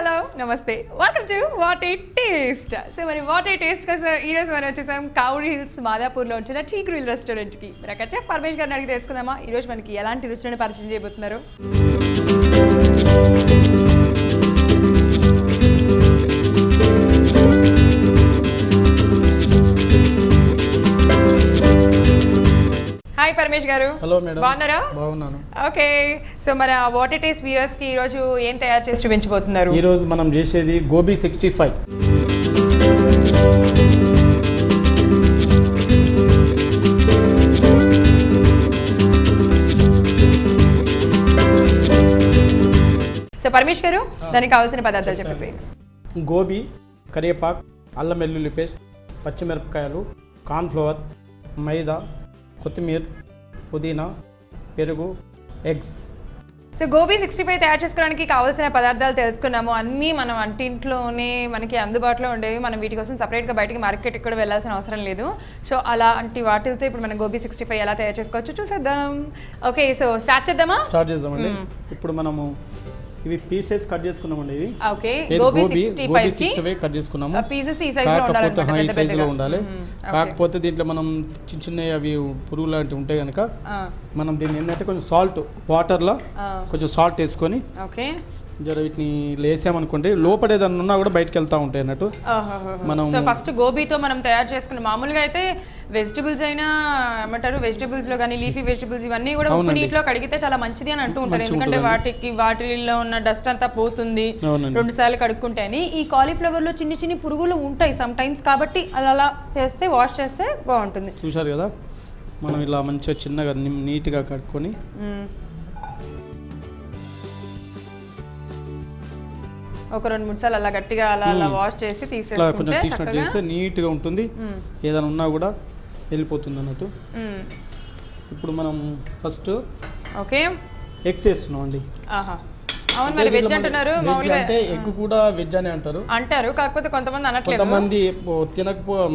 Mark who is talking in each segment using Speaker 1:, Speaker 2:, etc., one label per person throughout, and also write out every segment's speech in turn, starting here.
Speaker 1: Hello నమస్తే welcome to what a taste. So మరి what a taste కోసం ఈరోజు మనం వచ్చేసాం కౌరీ హిల్స్ మాదాపూర్లో వచ్చిన టీ గ్రిల్ రెస్టారెంట్కి. మరి అక్కడ చెఫ్ పరమేష్ గారిని అడిగి తెలుసుకుందామా ఈరోజు మనకి ఎలాంటి రుచులను పరిచయం చేయబోతున్నారు. హాయ్ పరమేష్ గారు.
Speaker 2: Hello madam.
Speaker 1: బాగున్నారా?
Speaker 2: బాగున్నాను.
Speaker 1: ఓకే, సో మరి వాట్ ఇట్ ఈస్ వ్యూయర్స్ కి ఈరోజు ఏం తయారు చేసి చూపించబోతున్నారు?
Speaker 2: ఈరోజు మనం చేసేది గోబీ 65.
Speaker 1: సో పరమేష్ గారు దానికి కావాల్సిన పదార్థాలు చెప్పేసి.
Speaker 2: గోబీ, కరివేపాకు, అల్లం వెల్లుల్లి పేస్ట్, పచ్చిమిరపకాయలు, కార్న్ఫ్లవర్, మైదా, కొత్తిమీర, పుదీనా, పెరుగు, ఎగ్స్.
Speaker 1: సో గోబీ 65 తయారు చేసుకోవడానికి కావాల్సిన పదార్థాలు తెలుసుకున్నాము. అన్నీ మనం వంటింట్లోనే మనకి అందుబాటులో ఉండేవి. మనం వీటి కోసం సపరేట్గా బయటికి మార్కెట్కి కూడా వెళ్ళాల్సిన అవసరం లేదు. సో అలాంటి వాటితో ఇప్పుడు మనం గోబీ 65 ఎలా తయారు చేసుకోవచ్చు చూసేద్దాం. ఓకే, సో స్టార్ట్ చేద్దామండి.
Speaker 2: ఇప్పుడు మనము ఇవి పీసెస్ కట్ చేసుకున్నామండి. ఇవి
Speaker 1: ఓకే, గోబీ 65
Speaker 2: కట్ చేసుకున్నాము.
Speaker 1: పీసెస్ ఈ సైజులో
Speaker 2: ఉండాలి. కాకపోతే దీంట్లో మనం చిన్న చిన్న అవి పురుగు లాంటివి ఉంటాయి కనుక మనం దీన్ని ఏంటంటే కొంచెం సాల్ట్ వాటర్లో కొంచెం సాల్ట్ వేసుకొని జర వీటిని వేసామనుకోండి లోపల ఏదన్నా ఉన్నా కూడా బయటకు వెళ్తా ఉంటాయి అన్నట్టు.
Speaker 1: మనం ఫస్ట్ గోబీతో మనం తయారు చేసుకున్న మామూలుగా అయితే వెజిటబుల్స్ అయినా ఏమంటారు వెజిటబుల్స్ లో కానీ లీఫీ వెజిటబుల్స్ ఇవన్నీ కూడా ఉప్పు నీటిలో కడిగితే చాలా మంచిది అని అంటూ ఉంటారు. ఎందుకంటే వాటిలో ఉన్న డస్ట్ అంతా పోతుంది 2 సార్లు కడుక్కుంటే అని. ఈ కాలీఫ్లవర్ లో చిన్ని చిన్ని పురుగులు ఉంటాయి సమ్ టైమ్స్, కాబట్టి అలా చేస్తే వాష్ చేస్తే బాగుంటుంది.
Speaker 2: చూసారు కదా, మనం ఇలా మంచిగా చిన్నగా నీట్గా కడుక్కొని
Speaker 1: ఒక 2-3 సార్లు అలా గట్టిగా అలా వాష్ చేసి తీసేస్తే
Speaker 2: నీట్ గా ఉంటుంది. ఏదైనా ఉన్నా కూడా వెళ్ళిపోతుంది అన్నట్టు. ఇప్పుడు మనం ఫస్ట్ ఎగ్స్ వేస్తున్నాం అండి.
Speaker 1: అవును, మరి వెజ్ అంటున్నారు. మామూలుగా
Speaker 2: అంటే ఎగ్ కూడా వెజ్ అని అంటారు,
Speaker 1: కాకపోతే కొంతమంది అనట్లేదు.
Speaker 2: కొంతమంది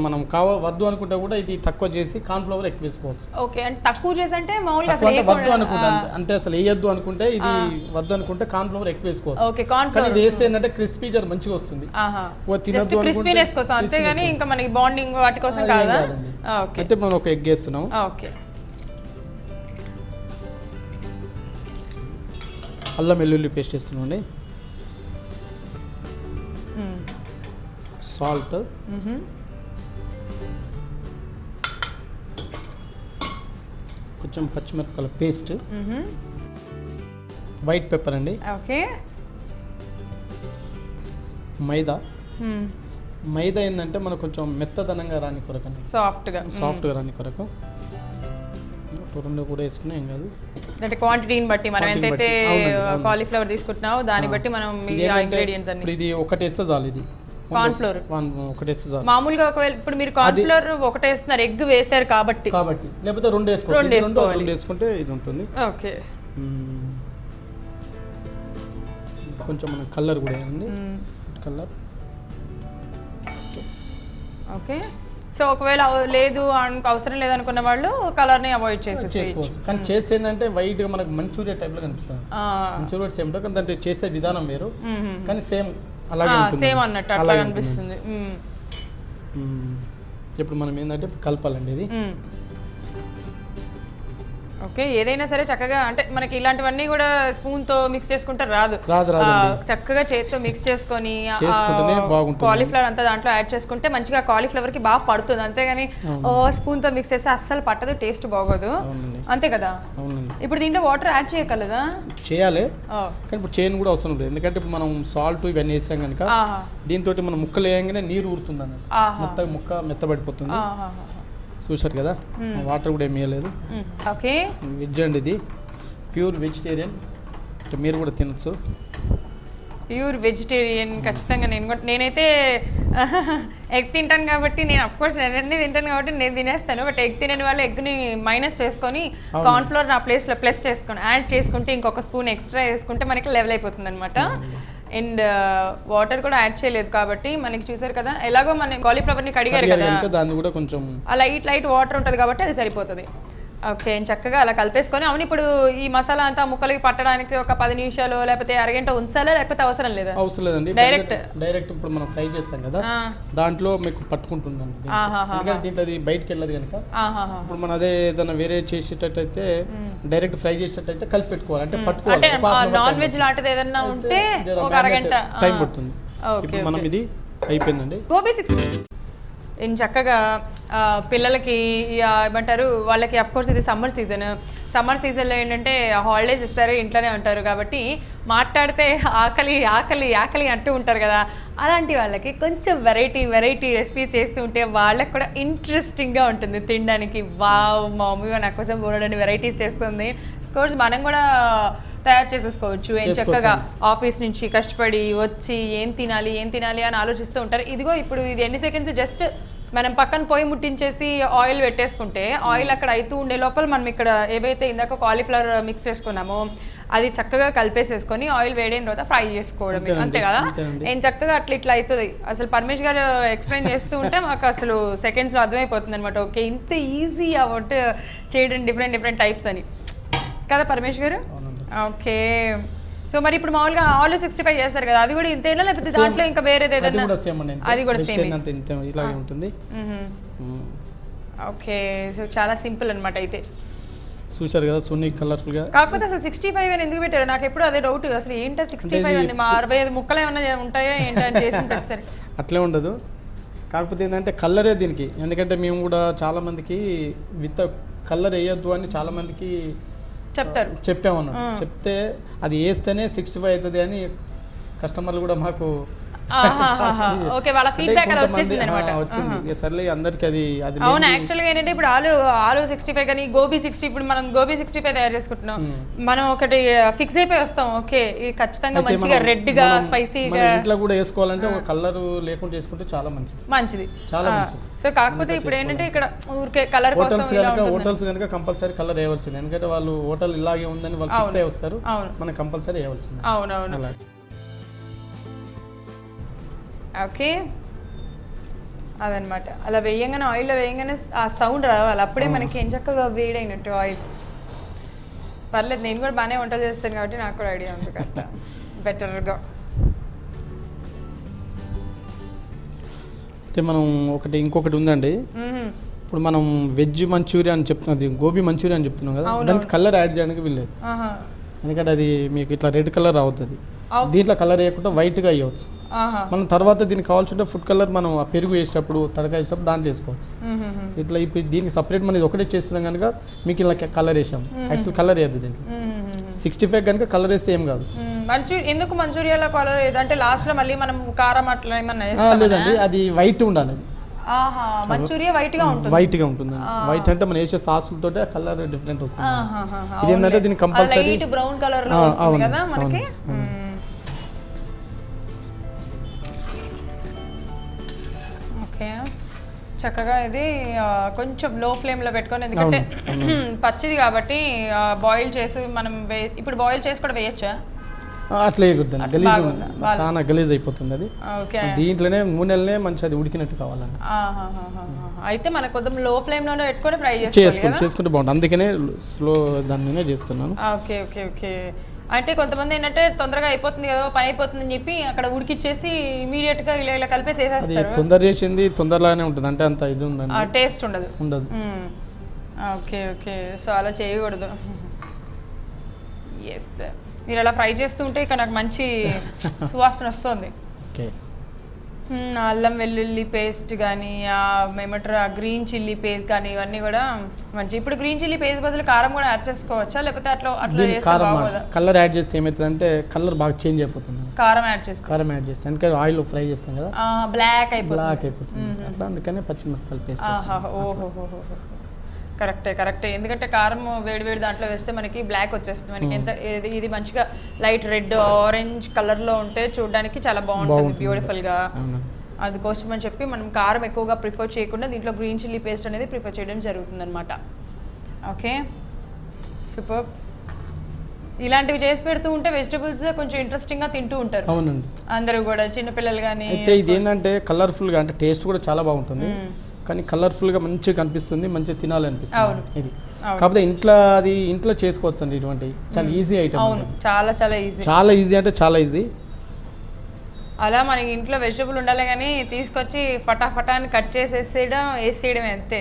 Speaker 2: మనం వద్దు అనుకుంటే కూడా ఇది తక్కువ చేసి కార్న్ఫ్లవర్ ఎక్కువ వేసుకోవచ్చు.
Speaker 1: ఓకే, అంటే తక్కువ చేసి అంటే మామూలుగా
Speaker 2: వద్దు అనుకుంటే అంటే అసలు వేయద్దు అనుకుంటే ఇది వద్దు అనుకుంటే కార్న్ఫ్లవర్ ఎక్కువ వేసుకోవచ్చు.
Speaker 1: ఓకే, కార్న్ఫ్లవర్
Speaker 2: ఇది వేస్తే ఏంటంటే క్రిస్పీ జర మంచిగా వస్తుంది.
Speaker 1: జస్ట్ క్రిస్పీనెస్ కోసం అంతేగాని ఇంకా మనకి బాండింగ్ వాటి కోసం కాదా? ఓకే,
Speaker 2: అయితే మనం ఒక ఎగ్ వేస్తున్నాం.
Speaker 1: ఓకే,
Speaker 2: అల్లం వెల్లుల్లి పేస్ట్ వేస్తున్నామండి. సాల్ట్, కొంచెం పచ్చిమిరపకాయల పేస్ట్, వైట్ పెప్పర్ అండి.
Speaker 1: ఓకే,
Speaker 2: మైదా ఏంటంటే మనకు కొంచెం మెత్తదనంగా రాని కొరకు, సాఫ్ట్గా రాని కొరకు 2 కూడా వేసుకున్నా ఏం కాదు.
Speaker 1: అంటే క్వాంటిటీని బట్టి మనం ఎంతైతే కాలీఫ్లవర్ తీసుకుంటున్నామో దాన్ని బట్టి మనం ఇంగ్రీడియంట్స్ అన్ని
Speaker 2: ఇది ఒకటి వేస్తే చాలు. ఇది
Speaker 1: కార్న్ఫ్లోర్
Speaker 2: ఒకటి వేస్తే చాలు.
Speaker 1: మామూలుగా ఒకవేళ ఇప్పుడు మీరు కార్న్ఫ్లోర్ ఒకటి వేస్తున్నారు, ఎగ్ వేసారు కాబట్టి
Speaker 2: లేకపోతే 2 వేసుకోవాలి. 2 వేసుకుంటే ఇది ఉంటుంది.
Speaker 1: ఓకే,
Speaker 2: కొంచెం మన కలర్ కూడా వేయండి, ఫుడ్ కలర్.
Speaker 1: ఓకే, సో ఒకవేళ లేదు అవసరం లేదనుకున్న వాళ్ళు కలర్ ని అవాయిడ్
Speaker 2: చేసుకోవచ్చు. కానీ చేస్తే ఏంటంటే వైట్ గా మనకు మంచూరియా టైప్ లో కనిపిస్తుంది. మంచూరియా సేమ్ కానీ దాంట్లో చేసే విధానం వేరు, కానీ సేమ్ అలాగే
Speaker 1: సేమ్ అన్నట్టు అట్లా కనిపిస్తుంది.
Speaker 2: ఇప్పుడు మనం ఏంటంటే కలపాలండి ఇది.
Speaker 1: ఓకే, ఏదైనా సరే చక్కగా అంటే మనకి ఇలాంటివన్నీ కూడా స్పూన్ తో మిక్స్ చేసుకుంటే రాదు. చక్కగా చేతితో మిక్స్ చేసుకొని కాలీఫ్లవర్ అంతా దాంట్లో యాడ్ చేసుకుంటే మంచిగా కాలీఫ్లవర్ కి బాగా పడుతుంది. అంతేగాని స్పూన్ తో మిక్స్ చేస్తే అస్సలు పట్టదు, టేస్ట్ బాగోదు. అంతే కదా. ఇప్పుడు దీంట్లో వాటర్ యాడ్ చేయగలదా?
Speaker 2: చేయాలి, కానీ ఇప్పుడు చేయను కూడా అవసరం లేదు. ఎందుకంటే ఇప్పుడు మనం సాల్ట్ ఇవన్నీ వేసాం కనుక దీంతో మనం ముక్కలు వేయంగానే నీరు ఊరుతుంది అన్నట్టు, ముక్క మెత్తబడిపోతుంది. చూసారు కదా, వాటర్ కూడా ఏమి వేయలేదు.
Speaker 1: ఓకే,
Speaker 2: వెజ్ అండి, ఇది ప్యూర్ వెజిటేరియన్, మీరు కూడా తినచ్చు.
Speaker 1: ప్యూర్ వెజిటేరియన్ ఖచ్చితంగా నేనైతే ఎగ్ తింటాను కాబట్టి నేను అఫ్కోర్స్ అన్నీ తింటాను కాబట్టి నేను తినేస్తాను. బట్ ఎగ్ తినని వాళ్ళు ఎగ్ని మైనస్ చేసుకొని కార్న్ఫ్లోర్ నా ప్లేస్లో ప్లస్ చేసుకొని యాడ్ చేసుకుంటే ఇంకొక స్పూన్ ఎక్స్ట్రా వేసుకుంటే మనకి లెవెల్ అయిపోతుంది అనమాట. అండ్ వాటర్ కూడా యాడ్ చేయలేదు కాబట్టి మనకి చూసారు కదా, ఎలాగో మన కాలీఫ్లవర్ ని కడిగారు కదా,
Speaker 2: దాన్ని కూడా కొంచెం
Speaker 1: లైట్ వాటర్ ఉంటుంది కాబట్టి అది సరిపోతుంది. ఓకే చక్కగా అలా కలిపేసుకొని అవును ఇప్పుడు ఈ మసాలా అంతా ముక్కలకి పట్టడానికి ఒక 10 నిమిషాలు లేకపోతే అరగంట ఉంచాలా లేకపోతే అవసరం లేదా?
Speaker 2: అవసరం లేదండి, డైరెక్ట్ ఇప్పుడు మనం ఫ్రై చేస్తాం కదా దాంట్లో మీకు పట్టుకుంటుందండి. ఎందుకంటే దీంట్లో అది బయటకు వెళ్ళదు కనుక ఇప్పుడు మనం అదే ఏదైనా వేరే చేసేటట్టయితే డైరెక్ట్ ఫ్రై చేసేటట్టయితే కలిపి పెట్టుకోవాలి, అంటే పట్టుకోవాలి.
Speaker 1: నాన్ వెజ్ లాంటిది ఏదైనా ఉంటే ఒక అరగంట
Speaker 2: టైం పడుతుంది. ఇప్పుడు మనం ఇది అయిపోయిందండి.
Speaker 1: గోబీ 60 చక్కగా పిల్లలకి ఏమంటారు వాళ్ళకి అఫ్ కోర్స్ ఇది సమ్మర్ సీజన్లో ఏంటంటే హాలిడేస్ ఇస్తారు, ఇంట్లోనే ఉంటారు కాబట్టి మాట్లాడితే ఆకలి ఆకలి ఆకలి అంటూ ఉంటారు కదా, అలాంటి వాళ్ళకి కొంచెం వెరైటీ రెసిపీస్ చేస్తూ ఉంటే వాళ్ళకి కూడా ఇంట్రెస్టింగ్గా ఉంటుంది తినడానికి. వావ్ మా మమ్మీ నా కోసం బోలెడన్ని వెరైటీస్ చేస్తుంది. అఫ్ కోర్స్ మనం కూడా తయారు చేసేసుకోవచ్చు. ఏం చక్కగా ఆఫీస్ నుంచి కష్టపడి వచ్చి ఏం తినాలి అని ఆలోచిస్తూ ఉంటారు. ఇదిగో ఇప్పుడు ఇది ఎన్ని సెకండ్స్ జస్ట్ మనం పక్కన పొయ్యి ముట్టించేసి ఆయిల్ పెట్టేసుకుంటే ఆయిల్ అక్కడ అవుతూ ఉండే లోపల మనం ఇక్కడ ఏవైతే ఇందాక కాలీఫ్లవర్ మిక్స్ చేసుకున్నామో అది చక్కగా కలిపేసేసుకొని ఆయిల్ వేడైన తర్వాత ఫ్రై చేసుకోవడం, అంతే కదా. ఏం చక్కగా ఇట్లా అవుతుంది. అసలు పరమేష్ గారు ఎక్స్ప్లెయిన్ చేస్తూ ఉంటే మాకు అసలు సెకండ్స్లో అర్థమైపోతుంది అనమాట. ఓకే ఇంత ఈజీ ఆ వంట చేయడం డిఫరెంట్ టైప్స్ అని కదా పరమేష్ గారు. ఓకే సో మరి ఇప్పుడు మామూలుగా ఆలు 65 చేస్తారు కదా, అది కూడా ఇంతేనా లేకపోతే దాంట్లో ఇంకా వేరేది ఏదైనా? అది కూడా సేమ్
Speaker 2: ఇలాగే ఉంటుంది.
Speaker 1: ఓకే సో చాలా సింపుల్ అన్నమాట. అయితే
Speaker 2: చూశారు కదా సున్ని కలర్ఫుల్ గా.
Speaker 1: కాకపోతే అసలు 65 అని ఎందుకు పెట్టారు నాకు ఎప్పుడు అదే డౌట్, అసలు ఏంటో 65 అని మా 65 ముక్కలు ఏమన్నా ఉంటాయా ఏంటని చేసి సరే
Speaker 2: అట్లే ఉండదు. కాకపోతే ఏంటంటే కలరే దీనికి, ఎందుకంటే మేము కూడా చాలా మందికి విత్ కలర్ వేయొద్దు అని చాలా మందికి చెప్పామన్నా, చెప్తే అది వేస్తేనే 65 అవుతుంది అని కస్టమర్లు కూడా మాకు వచ్చింది. సర్లే అందరికి అది
Speaker 1: అవును. యాక్చువల్గా ఏంటంటే ఇప్పుడు ఆలు 65 కానీ గోబీ 60, ఇప్పుడు మనం గోబీ 65 తయారు చేసుకుంటున్నాం, మనం ఒకటి ఫిక్స్ అయిపోయి వస్తాం. ఓకే ఇది ఖచ్చితంగా మంచిగా రెడ్ గా స్పైసీగా
Speaker 2: ఇంట్లో కూడా వేసుకోవాలంటే ఒక కలర్ లేకుండా చేసుకుంటే చాలా మంచిది, చాలా మంచిది.
Speaker 1: సో కాకపోతే ఇప్పుడు ఏంటంటే ఇక్కడ ఊరికే కలర్
Speaker 2: హోటల్స్ కనుక కంపల్సరీ కలర్ వేయవలసింది, ఎందుకంటే వాళ్ళు హోటల్ ఇలాగే ఉందని వాళ్ళు ఫిక్స్ అయ్యి వస్తారు, మనం కంపల్సరీ వేయవలసింది.
Speaker 1: అవునవును. ఓకే అదనమాట. అలా వేయంగానే ఆయిల్లో వేయంగానే ఆ సౌండ్ రావాలి, అప్పుడే మనకి ఏం చక్కగా వేడైనట్టు ఆయిల్. పర్లేదు నేను కూడా బాగానే వంటలు చేస్తాను కాబట్టి నాకు కూడా ఐడియా ఉంది కాస్త బెటర్గా.
Speaker 2: అంటే మనం ఇంకొకటి ఉందండి, ఇప్పుడు మనం వెజ్ మంచూరియా అని చెప్తున్నది, గోబీ మంచూరియా అని చెప్తున్నాం కదా, దానికి కలర్ యాడ్ చేయడానికి వీల్లేదు. ఎందుకంటే అది మీకు ఇట్లా రెడ్ కలర్ అవుతుంది, దీంట్లో కలర్ వేయకుండా వైట్గా అయ్యవచ్చు. మనం తర్వాత దీనికి కావాల్సింటే ఫుడ్ కలర్ మనం ఆ పెరుగు వేసేటప్పుడు తడక వేసేటప్పుడు దాంట్లో వేసుకోవచ్చు. ఇట్లా ఇప్పుడు దీనికి సపరేట్ మనం ఇది ఒకటే చేస్తున్నాం కనుక మీకు ఇలా కలర్ వేసాము. యాక్చువల్ కలర్ వేయద్దు దీంట్లో. 65 కనుక కలర్ వేస్తే ఏం కాదు.
Speaker 1: ఎందుకు మంచూరియాలో కలర్ అంటే లాస్ట్ లో మళ్ళీ మనం కారం అట్లా ఏమన్నా
Speaker 2: లేదండి, అది వైట్ ఉండాలి.
Speaker 1: మంచూరియా వైట్ గా ఉంటుంది.
Speaker 2: వైట్ అంటే మనం వేసే సాసులతో కలర్ డిఫరెంట్ వస్తుంది. ఇది ఏంటంటే దీనికి కంపల్సరీ
Speaker 1: బ్రౌన్ కలర్ లో వస్తుంది కదా మనకి. ఓకే చక్కగా ఇది కొంచెం లో ఫ్లేమ్ లో పెట్టుకొని, ఎందుకంటే పచ్చిది కాబట్టి బాయిల్ చేసి మనం ఇప్పుడు బాయిల్ చేసి కూడా వేయచ్చా?
Speaker 2: అట్లా వేయకూడదండి, చాలా గలీజ్ అయిపోతుంది అది. దీంట్లోనే నూనెలనే మంచి అది ఉడికినట్టు కావాలని.
Speaker 1: అయితే మన కొంచెం లో ఫ్లేమ్ లోనే పెట్టుకొని ఫ్రై
Speaker 2: చేసుకుంటే బాగుంటుంది, అందుకనే స్లో దానినే చేస్తున్నాను.
Speaker 1: Okay okay okay. అంటే కొంతమంది ఏంటంటే తొందరగా అయిపోతుంది కదా పని అయిపోతుంది అని చెప్పి అక్కడ ఉడికిచ్చేసి ఇమీడియట్ గా ఇలా కలిపేసి వేసేస్తారు.
Speaker 2: తొందర చేసింది తొందరలానే ఉంటుంది, అంటే అంత ఇది ఉందండి,
Speaker 1: టేస్ట్ ఉండదు. ఓకే ఓకే సో అలా చేయకూడదు. ఎస్ మీరు అలా ఫ్రై చేస్తూ ఉంటే ఇక్కడ నాకు మంచి సువాసన వస్తుంది. అల్లం వెల్లుల్లి పేస్ట్ కానీ ఏమంటారు గ్రీన్ చిల్లీ పేస్ట్ కానీ ఇవన్నీ కూడా మంచి. ఇప్పుడు గ్రీన్ చిల్లీ పేస్ట్ బదులు కారం కూడా యాడ్ చేసుకోవచ్చా లేకపోతే అట్లా
Speaker 2: కలర్ యాడ్ చేస్తే ఏమవుతుందంటే కలర్ బాగా చేంజ్ అయిపోతుంది.
Speaker 1: కారం యాడ్ చేస్తే
Speaker 2: అందుకే ఆయిల్ ఫ్రై చేస్తాం కదా
Speaker 1: బ్లాక్ అయిపోతుంది
Speaker 2: అట్లా, అందుకనే పచ్చిమిరపకాయలు పేస్ట్.
Speaker 1: కరెక్టే ఎందుకంటే కారం వేడి దాంట్లో వేస్తే మనకి బ్లాక్ వచ్చేస్తుంది. మనకి ఎంత ఇది మంచిగా లైట్ రెడ్ ఆరెంజ్ కలర్ లో ఉంటే చూడడానికి చాలా బాగుంటుంది, బ్యూటిఫుల్ గా. అందుకోసం అని చెప్పి మనం కారం ఎక్కువగా ప్రిఫర్ చేయకుండా దీంట్లో గ్రీన్ చిల్లీ పేస్ట్ అనేది ప్రిఫర్ చేయడం జరుగుతుంది అనమాట. Okay super. ఇలాంటివి చేసి పెడుతూ ఉంటే వెజిటబుల్స్ కొంచెం ఇంట్రెస్టింగ్ గా తింటూ ఉంటారు.
Speaker 2: అవునండి
Speaker 1: అందరూ కూడా, చిన్నపిల్లలు కానీ.
Speaker 2: అయితే ఇది ఏంటంటే కలర్ఫుల్ గా, అంటే టేస్ట్ కూడా చాలా బాగుంటుంది, కానీ కలర్ఫుల్ గా మంచిగా కనిపిస్తుంది, మంచిగా తినాలనిపిస్తుంది. ఇది కాకపోతే ఇంట్లో చేసుకోవచ్చు అండి. ఇటువంటి చాలా ఈజీ ఐటమ్.
Speaker 1: అవును, చాలా చాలా ఈజీ.
Speaker 2: చాలా ఈజీ అంటే చాలా ఈజీ.
Speaker 1: అలా మనకి ఇంట్లో వెజిటబుల్ ఉండాలి కానీ తీసుకొచ్చి ఫటాఫటా అని కట్ చేసేసేయడం వేసేయడం అంతే.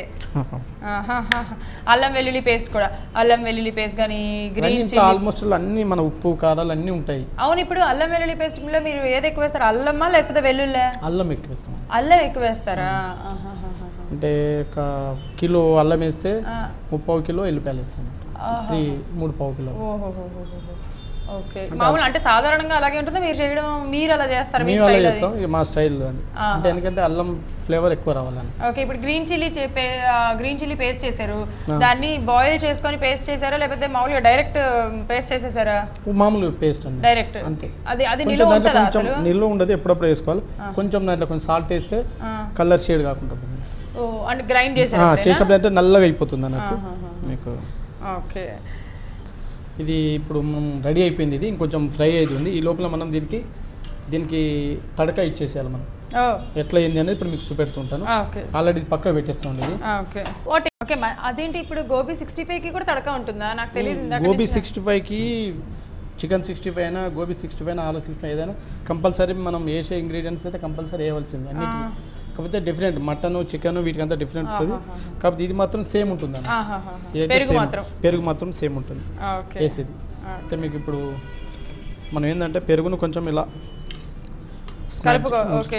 Speaker 1: అల్లం వెల్లుల్లి పేస్ట్ కూడా, అల్లం వెల్లుల్లి పేస్ట్ కానీ గ్రీన్ చిల్లీ
Speaker 2: ఆల్మోస్ట్ అన్ని మన ఉప్పు కారాలు అన్నీ ఉంటాయి.
Speaker 1: అవును, ఇప్పుడు అల్లం వెల్లుల్లి పేస్ట్ లో మీరు ఏది ఎక్కువ వేస్తారు, అల్లమా లేకపోతే వెల్లుల్లి?
Speaker 2: అల్లం ఎక్కువ వేస్తాం.
Speaker 1: అల్లం ఎక్కువ వేస్తారా?
Speaker 2: అంటే ఒక కిలో అల్లం వేస్తే 3 కిలో ఎల్లిపాయలు వేస్తాను. 3 కిలో.
Speaker 1: ఓకే, మామూలు అంటే సాధారణంగా అలాగే ఉంటుంది మీరు చేయడం, మీరు అలా చేస్తారు?
Speaker 2: మేము అలా చేస్తాం, మా స్టైల్ అంటే ఎందుకంటే అల్లం ఫ్లేవర్ ఎక్కువ రావాలని.
Speaker 1: ఓకే, ఇప్పుడు గ్రీన్ చిల్లీ పేస్ట్ చేశారు, దాన్ని బాయిల్ చేసుకొని పేస్ట్ చేశారా లేకపోతే మామూలుగా డైరెక్ట్ పేస్ట్ చేసేసారా?
Speaker 2: మామూలు పేస్ట్ అండి,
Speaker 1: డైరెక్ట్.
Speaker 2: అంతే.
Speaker 1: అది నిల్వ ఉంటుందా?
Speaker 2: కొంచెం నిల్వ ఉండదు, ఎప్పుడప్పుడు వేసుకోవాలి. కొంచెం దాంట్లో కొంచెం సాల్ట్ వేస్తే కలర్ షేడ్ కాకుండా ఉంటుంది.
Speaker 1: అంటే గ్రైండ్ చేసేటప్పుడు
Speaker 2: అంటే నల్లగా అయిపోతుంది అన్నట్టు మీకు.
Speaker 1: ఓకే,
Speaker 2: ఇది ఇప్పుడు మనం రెడీ అయిపోయింది. ఇది ఇంకొంచెం ఫ్రై అయ్యేది ఉంది. ఈ లోపల మనం దీనికి తడక ఇచ్చేసేయాలి. మనం ఎట్లా అయింది అనేది ఇప్పుడు మీకు చూపెడుతుంటాను. ఆల్రెడీ ఇది పక్క పెట్టేస్తాం. ఇది
Speaker 1: ఓకే. అదేంటి ఇప్పుడు గోబీ 65కి కూడా తడక ఉంటుందా? నాకు తెలియదు.
Speaker 2: గోబీ 65కి చికెన్ 65 అయినా, గోబీ 65 అయినా, ఆలు 65 ఏదైనా కంపల్సరీ మనం వేసే ఇంగ్రీడియంట్స్ అయితే కంపల్సరీ వేయవలసింది అన్నిటికీ. కాకపోతే డిఫరెంట్ మటన్, చికెన్ వీటికంతా డిఫరెంట్ ఉంటుంది. కాకపోతే ఇది మాత్రం సేమ్ ఉంటుంది అన్న. పెరుగు మాత్రం సేమ్ ఉంటుంది వేసేది. అయితే మీకు ఇప్పుడు మనం ఏంటంటే పెరుగును కొంచెం ఇలా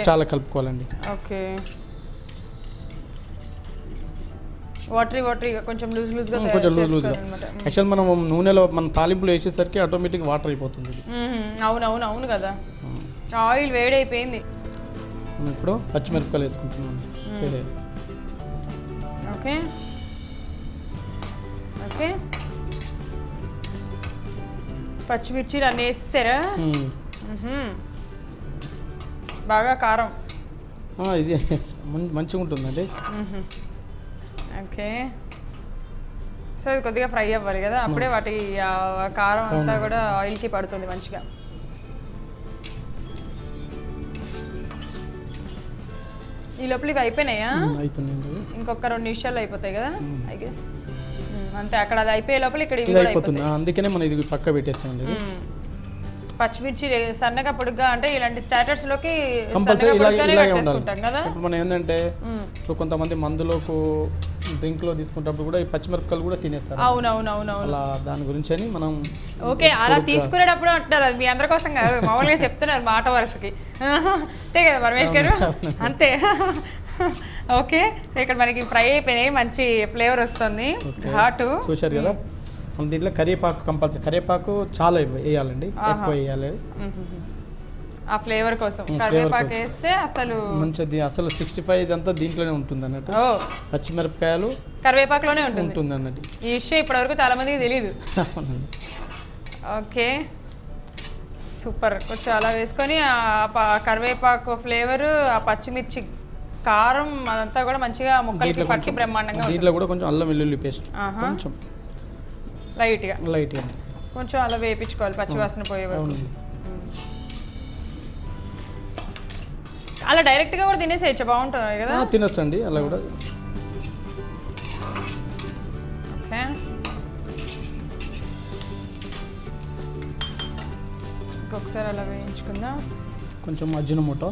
Speaker 2: చాలా కలుపుకోవాలండి.
Speaker 1: ఓకే, వాటరీ కొంచెం లూజ్గా.
Speaker 2: యాక్చువల్ మనం నూనెలో మనం తాలింపులు వేసేసరికి ఆటోమేటిక్ వాటర్ అయిపోతుంది.
Speaker 1: అవును కదా, ఆయిల్ వేడైపోయింది.
Speaker 2: ఇప్పుడు పచ్చిమిరపకాయలు వేసుకుంటున్నాం.
Speaker 1: ఓకే, పచ్చిమిర్చిలు అన్నీ వేసారా? బాగా కారం
Speaker 2: ఇది మంచిగా ఉంటుందండి.
Speaker 1: ఓకే, సో ఇది కొద్దిగా ఫ్రై అవ్వాలి కదా, అప్పుడే వాటి కారం అంతా కూడా ఆయిల్కి పడుతుంది మంచిగా. ఈ లోపల ఇవి అయిపోయినాయా? ఇంకొక 2 నిమిషాలు అయిపోతాయి కదా ఐ గెస్. అంతే, అక్కడ అది అయిపోయే లోపల ఇక్కడ ఇవి కూడా అయిపోతుంది.
Speaker 2: అందుకనే మనం ఇది పక్క పెట్టేస్తాం.
Speaker 1: పచ్చిమిర్చి సన్నగా పొడుగ్గా, అంటే ఇలాంటి స్టార్టర్స్ లోకి
Speaker 2: కంపల్సరీ
Speaker 1: చేసుకుంటాం కదా.
Speaker 2: ఇప్పుడు మనం ఏంటంటే కొంతమంది మందులోకి డ్రింక్ లో తీసుకుంటప్పుడు కూడా ఈ పచ్చిమిరపకాయలు కూడా తినేస్తారు.
Speaker 1: అవునవునవును,
Speaker 2: అలా దాని గురించి అని మనం.
Speaker 1: ఓకే, అలా తీసుకునేటప్పుడు అంటారు, అది మీ అందరి కోసం కాదు, మామూలుగా చెప్తున్నారు మాట వరుసకి. అంతే కదా పరమేష్ గారు? అంతే. ఓకే, సో ఇక్కడ మనకి ఫ్రై అయిపోయినాయి, మంచి ఫ్లేవర్ వస్తుంది, ఘాటు.
Speaker 2: చూశారు కదా. మనం దీంట్లో కరివేపాకు కంపల్సరీ, కరివేపాకు చాలా వేయాలండి, ఎక్కువ వేయాలి
Speaker 1: ఆ ఫ్లేవర్ కోసం. కరివేపాకు వేస్తే అసలు
Speaker 2: మంచిది. అసలు 65 ఇదంతా దీంట్లోనే ఉంటుంది అన్నట్టు. పచ్చిమిరపకాయలు
Speaker 1: కరివేపాకులోనే
Speaker 2: ఉంటుంది అన్నట్టు.
Speaker 1: ఈ విషయం ఇప్పటివరకు చాలా మందికి తెలియదు. Okay, super. కొంచెం అలా వేసుకొని ఆ కరివేపాకు ఫ్లేవరు, ఆ పచ్చిమిర్చి కారం అదంతా కూడా మంచిగా ముక్కలకి పట్టి బ్రహ్మాండంగా.
Speaker 2: దీంట్లో కూడా కొంచెం అల్లం వెల్లుల్లి పేస్ట్ కొంచెం
Speaker 1: లైట్గా
Speaker 2: కొంచెం
Speaker 1: అలా వేయించుకోవాలి పచ్చివాసన పోయే వరకు. అలా డైరెక్ట్గా కూడా తినేసేయచ్చు, బాగుంటుంది కదా?
Speaker 2: తినొచ్చండి అలా కూడా.
Speaker 1: ఓకే, ఇంకొకసారి అలా వేయించుకుందాం.
Speaker 2: కొంచెం అజినోమోటో,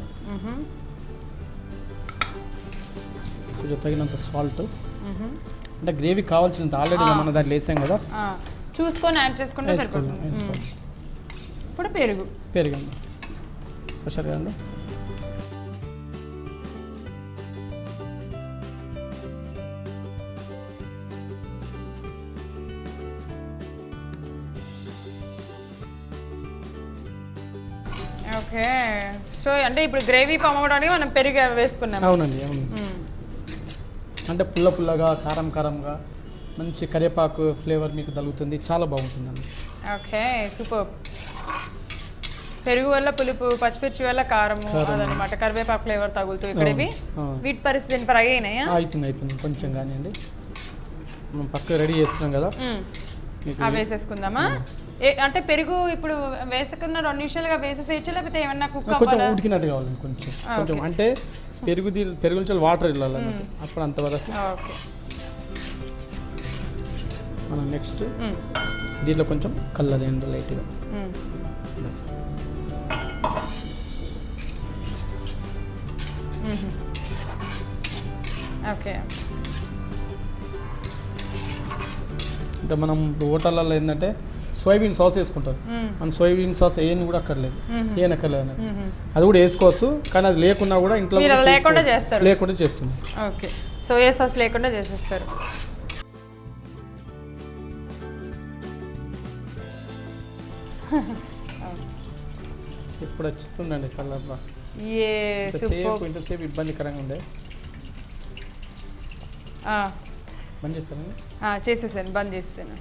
Speaker 2: కొంచెం తగినంత సాల్ట్, అంటే గ్రేవీ కావాల్సినంత ఆల్రెడీ మనం దాంట్లో వేసాం కదా,
Speaker 1: చూసుకొని యాడ్ చేసుకుంటే సరిపోతుంది. ఇప్పుడు
Speaker 2: పెరుగండి స్పెషల్ కదండి.
Speaker 1: ఓకే, సో అంటే ఇప్పుడు గ్రేవీ ఫామ్ అవ్వడానికి మనం పెరుగు వేసుకున్నాం.
Speaker 2: అవునండి, అవును. అంటే పుల్లగా కారంగా మంచి కరివేపాకు ఫ్లేవర్ మీకు తగులుతుంది, చాలా బాగుంటుందండి.
Speaker 1: Okay, super. పెరుగు వల్ల పులుపు, పచ్చిమిర్చి వల్ల కారము అదనమాట, కరివేపాకు ఫ్లేవర్ తగులుతూ ఇక్కడ ఇవి. వీటి పరిస్థితి ఫ్రై అయినాయా?
Speaker 2: అవుతుంది కొంచెం కానివ్వండి. మనం పక్క రెడీ చేస్తున్నాం కదా,
Speaker 1: అవి వేసేసుకుందామా? అంటే పెరుగు ఇప్పుడు వేసుకున్న 2 నిమిషాలుగా వేసేసేయచ్చు, లేకపోతే ఏమన్నా కుక్
Speaker 2: కొంచెం ఉడికినట్టు కావాలండి, కొంచెం అంటే పెరుగు నుంచి వాటర్ వెళ్ళాలి అప్పుడు అంతవరకు. మనం నెక్స్ట్ దీంట్లో కొంచెం కలర్ వేయండి లైట్గా. Bus
Speaker 1: okay.
Speaker 2: అంటే మనం హోటళ్ళల్లో ఏంటంటే సోయాబీన్ సాస్ వేసుకుంటారు, మనం సోయాబీన్ సాస్ ఏం కూడా అక్కర్లేదు, ఏం అక్కర్లేదు అన్నట్టు. అది కూడా వేసుకోవచ్చు, కానీ అది లేకున్నా కూడా ఇంట్లో
Speaker 1: లేకుండా చేస్తారు,
Speaker 2: లేకుండా చేస్తుంది.
Speaker 1: ఓకే, సోయా సాస్ లేకుండా చేసేస్తారు.
Speaker 2: ఇప్పుడు వచ్చిస్తుందండి కలర్. ఇంతసేపు ఇబ్బందికరంగా ఉండే. బంద్ చేస్తాను,
Speaker 1: చేసేసాను, బంద్ చేస్తాను.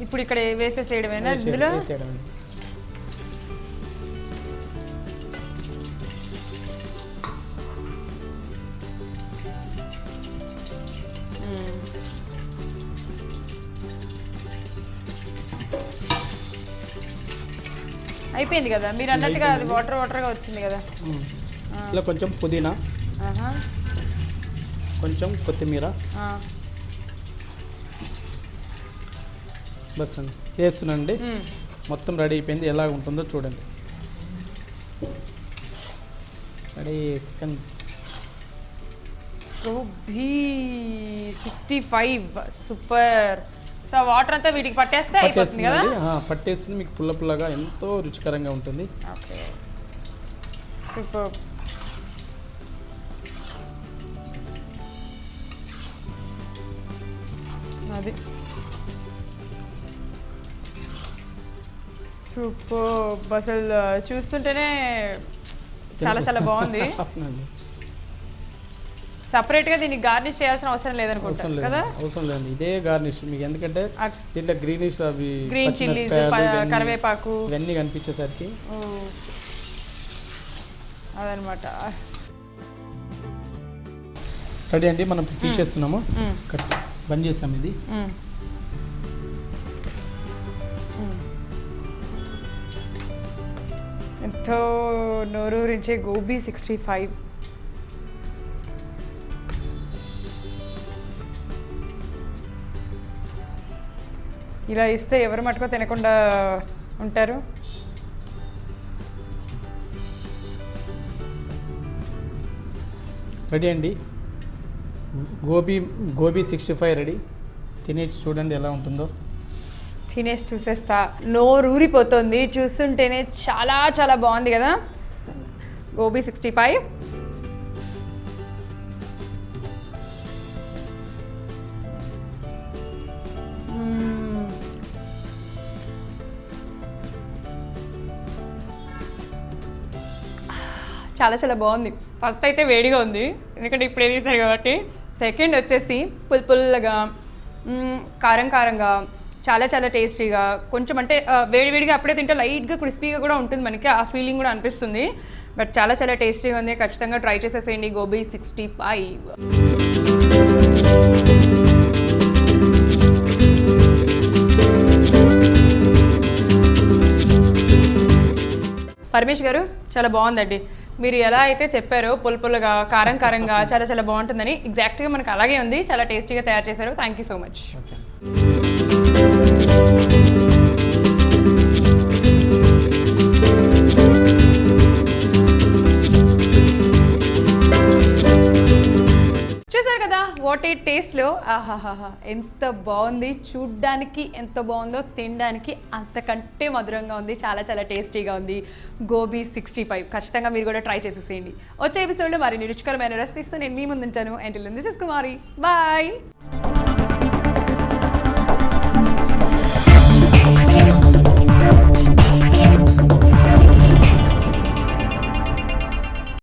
Speaker 1: ఇప్పుడు ఇక్కడ వేసేసేయడమేనా ఇందులో? అయిపోయింది కదా మీరు అన్నట్టుగా, అది వాటర్ వాటర్గా వచ్చింది కదా.
Speaker 2: ఇలా కొంచెం పుదీనా, కొంచెం కొత్తిమీర, బస్ అండి వేస్తున్నానండి. మొత్తం రెడీ అయిపోయింది, ఎలా ఉంటుందో చూడండి. Ready chicken
Speaker 1: gobi 65 super. So water అంతా వీటికి పట్టేస్తే అయిపోతుంది కదా.
Speaker 2: పట్టేస్తుంది, మీకు పుల్ల పుల్లగా ఎంతో రుచికరంగా ఉంటుంది.
Speaker 1: Okay super. అది సూపర్, అసలు చూస్తుంటేనే చాలా చాలా బాగుంది. సపరేట్గా దీన్ని గార్నిష్ చేయాల్సిన అవసరం లేదనుకుంటాను కదా.
Speaker 2: అవసరం లేదు, ఇదే గార్నిష్ మీకు. ఎందుకంటే దీంట్లో గ్రీనిష్ అవి
Speaker 1: గ్రీన్ చిల్లీస్, కరివేపాకు
Speaker 2: ఇవన్నీ కనిపించేసరికి
Speaker 1: అదనమాట.
Speaker 2: రెడీ అండి, మనం తీసేస్తున్నాము. బంద్ చేసాం ఇది.
Speaker 1: ఎంతో నోరూరించే గోబీ 65. ఇలా ఇస్తే ఎవరు మటుకో తినకుండా ఉంటారు.
Speaker 2: రెడీ అండి, గోబీ 65 రెడీ. తినేసి చూడండి ఎలా ఉంటుందో.
Speaker 1: తినేసి చూసేస్తా, నోరూరిపోతుంది చూస్తుంటేనే. చాలా చాలా బాగుంది కదా గోబీ 65. చాలా చాలా బాగుంది. ఫస్ట్ అయితే వేడిగా ఉంది, ఎందుకంటే ఇప్పుడే తీసారు కాబట్టి. సెకండ్ వచ్చేసి పుల్లగా, కారం కారంగా, చాలా చాలా టేస్టీగా. కొంచెం అంటే వేడివేడిగా అప్పుడే తింటే లైట్గా క్రిస్పీగా కూడా ఉంటుంది, మనకి ఆ ఫీలింగ్ కూడా అనిపిస్తుంది. బట్ చాలా చాలా టేస్టీగా ఉంది. ఖచ్చితంగా ట్రై చేసేసేయండి గోబీ 65. పరమేష్ గారు చాలా బాగుందండి. మీరు ఎలా అయితే చెప్పారో పులుపులుగా, కారం కారంగా చాలా చాలా బాగుంటుందని, ఎగ్జాక్ట్గా మనకు అలాగే ఉంది. చాలా టేస్టీగా తయారు చేశారు. Thank you so much. చూసారు కదా వాట్ ఏ టేస్ట్లో. ఆహాహా, ఎంత బాగుంది. చూడ్డానికి ఎంత బాగుందో, తినడానికి అంతకంటే మధురంగా ఉంది. చాలా చాలా టేస్టీగా ఉంది గోబీ 65. ఖచ్చితంగా మీరు కూడా ట్రై చేసేసేయండి. వచ్చే ఎపిసోడ్లో మరిన్ని రుచికరమైన రెసిపీస్తో నేను మీ ముందుంటాను. Until then this is Kumari. Bye.